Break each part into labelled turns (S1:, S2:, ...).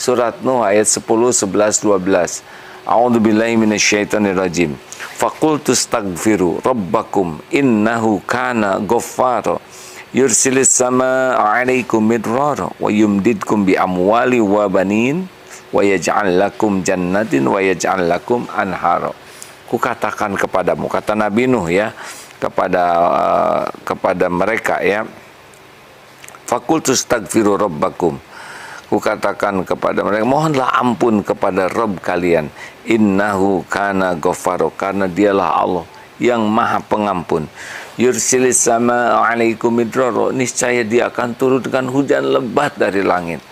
S1: Surat Nuh ayat 10, 11, 12. A'udzubillahi minasyaitonirrajim. Faqultu astaghfiru rabbakum innahu kana ghaffara yursilis samaa 'alaikum midrara wa yumdidkum bi amwali wa banin wa yaj'al lakum jannatin wa yaj'al lakum anhara. Kukatakan kepadamu, kata Nabi Nuh ya, kepada mereka ya. Faqultu astaghfiru rabbakum. Kukatakan kepada mereka, mohonlah ampun kepada Rabb kalian. Innahu kana ghaffaro, karena dialah Allah yang maha pengampun. Yursilis sama alaikum midrara, niscaya dia akan turunkan hujan lebat dari langit.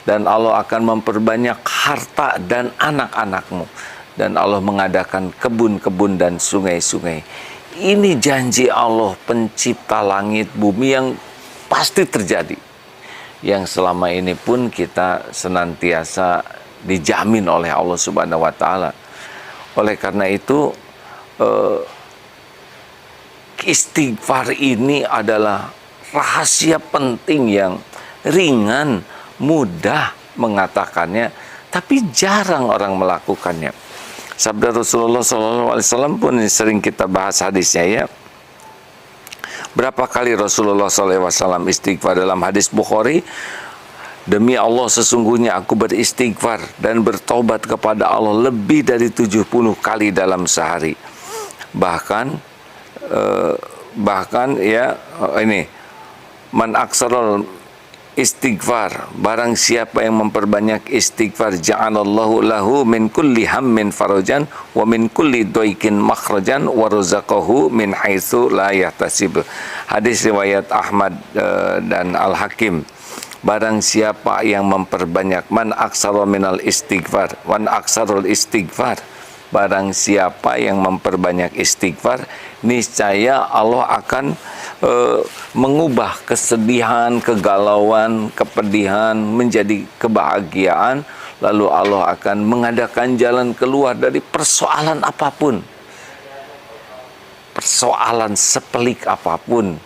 S1: Dan Allah akan memperbanyak harta dan anak-anakmu. Dan Allah mengadakan kebun-kebun dan sungai-sungai. Ini janji Allah pencipta langit bumi yang pasti terjadi, yang selama ini pun kita senantiasa dijamin oleh Allah Subhanahu wa Ta'ala. Oleh karena itu, istighfar ini adalah rahasia penting yang ringan, mudah mengatakannya, tapi jarang orang melakukannya. Sabda Rasulullah SAW pun sering kita bahas hadisnya ya. Berapa kali Rasulullah SAW istighfar? Dalam hadis Bukhari, demi Allah sesungguhnya aku beristighfar dan bertobat kepada Allah lebih dari 70 kali dalam sehari. Bahkan ya ini, man aksarul istighfar, barang siapa yang memperbanyak istighfar, ja'alallahu lahu min kulli hammin farajan wa min kulli doikin makhrajan wa razaqahu min haitsu la yahtasib. Hadis riwayat Ahmad dan Al-Hakim. Barang siapa yang memperbanyak, man aksara minal istighfar, wan aksarul istighfar, barang siapa yang memperbanyak istighfar, niscaya Allah akan mengubah kesedihan, kegalauan, kepedihan menjadi kebahagiaan. Lalu Allah akan mengadakan jalan keluar dari persoalan apapun, persoalan sepelik apapun,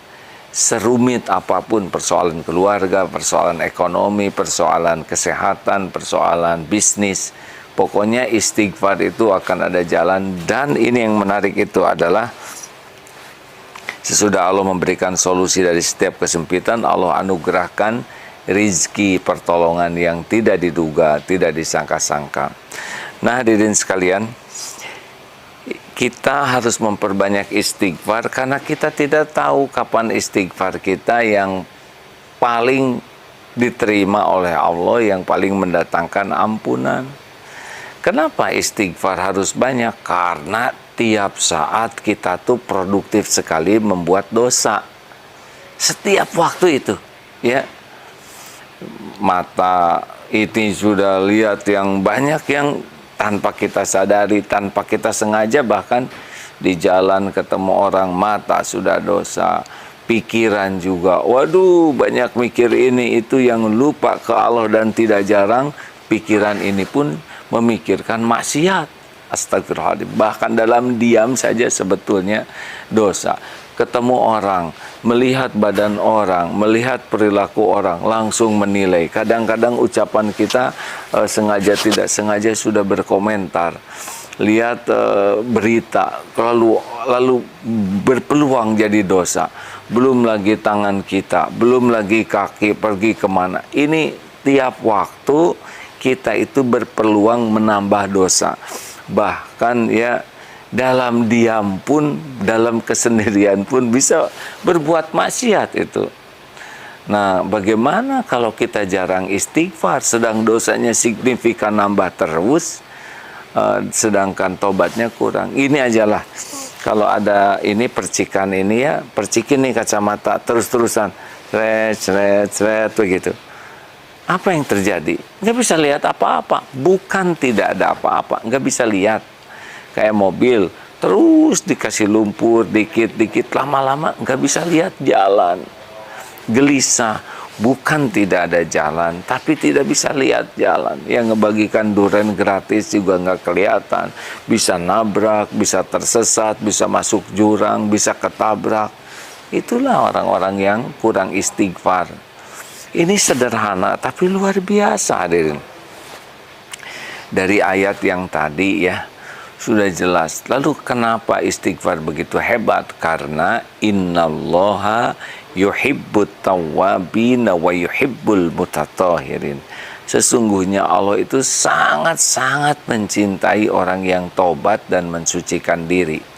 S1: serumit apapun, persoalan keluarga, persoalan ekonomi, persoalan kesehatan, persoalan bisnis. Pokoknya istighfar itu akan ada jalan. Dan ini yang menarik itu adalah, sesudah Allah memberikan solusi dari setiap kesempitan, Allah anugerahkan rizki pertolongan yang tidak diduga, tidak disangka-sangka. Nah hadirin sekalian, kita harus memperbanyak istighfar karena kita tidak tahu kapan istighfar kita yang paling diterima oleh Allah, yang paling mendatangkan ampunan. Kenapa istighfar harus banyak? Karena tiap saat kita tuh produktif sekali membuat dosa. Setiap waktu itu, ya. Mata ini sudah lihat yang banyak yang tanpa kita sadari, tanpa kita sengaja, bahkan di jalan ketemu orang, mata sudah dosa. Pikiran juga, waduh banyak mikir ini itu yang lupa ke Allah, dan tidak jarang pikiran ini pun memikirkan maksiat. Astagfirullahaladzim. Bahkan dalam diam saja sebetulnya dosa. Ketemu orang, melihat badan orang, melihat perilaku orang, langsung menilai. Kadang-kadang ucapan kita sengaja tidak sengaja sudah berkomentar. Lihat berita, lalu berpeluang jadi dosa. Belum lagi tangan kita, belum lagi kaki pergi kemana. Ini tiap waktu kita itu berpeluang menambah dosa. Bahkan ya dalam diam pun, dalam kesendirian pun bisa berbuat maksiat itu. Nah, bagaimana kalau kita jarang istighfar, sedang dosanya signifikan nambah terus, sedangkan tobatnya kurang. Ini ajalah, kalau ada ini percikan ini ya, percikin nih kacamata terus-terusan, seret begitu. Apa yang terjadi? Nggak bisa lihat apa-apa. Bukan tidak ada apa-apa, nggak bisa lihat. Kayak mobil, terus dikasih lumpur, dikit-dikit, lama-lama nggak bisa lihat jalan. Gelisah, bukan tidak ada jalan, tapi tidak bisa lihat jalan. Yang ngebagikan durian gratis juga nggak kelihatan. Bisa nabrak, bisa tersesat, bisa masuk jurang, bisa ketabrak. Itulah orang-orang yang kurang istighfar. Ini sederhana tapi luar biasa hadirin. dari ayat yang tadi ya sudah jelas. Lalu kenapa istighfar begitu hebat? Karena innallaha yuhibbut tawwabin wa yuhibbul mutatahhirin. Sesungguhnya Allah itu sangat-sangat mencintai orang yang tobat dan mensucikan diri.